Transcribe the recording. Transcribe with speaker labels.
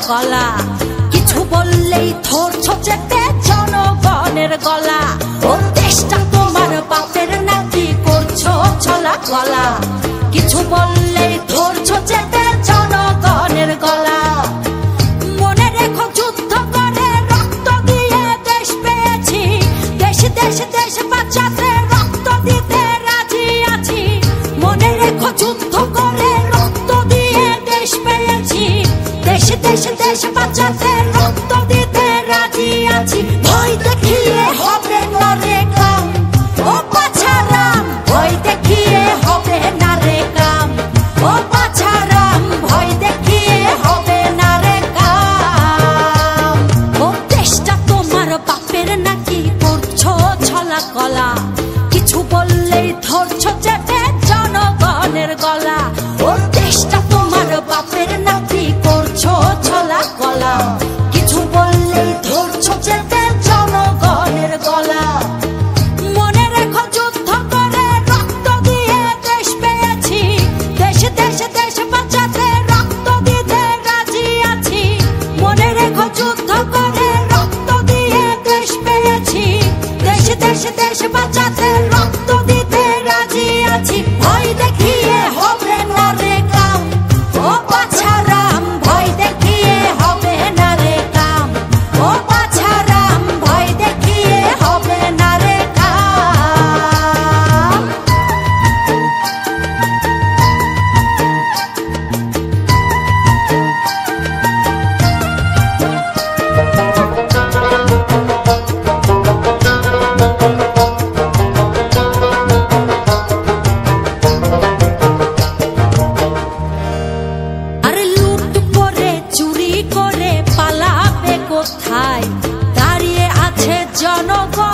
Speaker 1: কলা। কিছু বললেই ধরছো চেপে জনগণের গলা। ও দেশটা তোমার বাপের নাকি করছো ছলা কলা। কিছু বললেই ধরছো চেপে জনগণের গলা। মনে রেখো যুদ্ধ করে রক্ত দিয়ে দেশ পেয়েছি। দেশ দেশ দেশ বাঁচাতে রক্ত দিতে রাজি আছি। মনে রেখো যুদ্ধ করে রক্ত দিয়ে দেশ পেয়েছি। দেশ দেশ দেশ বাঁচাতে রক্ত দিতে রাজি আছি। ভয় দেখিয়ে হবে না রে কাম, ও বাছারাম। ভয় দেখিয়ে হবে না রে কাম, ও বাছারাম। ভয় দেখিয়ে হবে না রে কাম। ও দেশটা তোমার বাপের নাকি করছো ছলা কলা। কিছু বললেই ধরছো চেপে জনগণের গলা। ও দেশটা তোমার বাপের নাকি করছো ছলা কলা। কিছু বললেই ধরছো চেপে জনগণের গলা। মনে রেখো যুদ্ধ করে রক্ত দিয়ে দেশ পেয়েছি। দেশ দেশ দেশ বাঁচাতে রক্ত দিতে রাজি আছি। মনে রেখো যুদ্ধ করে রক্ত দিয়ে দেশ পেয়েছি। দেশ দেশ দেশ বাঁচাতে রক্ত দিতে রাজি আছি। ভয় দেখিয়ে হবে না রে কাম, ও বাছারাম। ভয় দেখিয়ে হবে না রে কাম, ও বাছারাম। ভয় দেখিয়ে হবে না রে কাম। আরে লুট করে চুরি করে পালাবে কোথায়? দাঁড়িয়ে আছে জনগণ।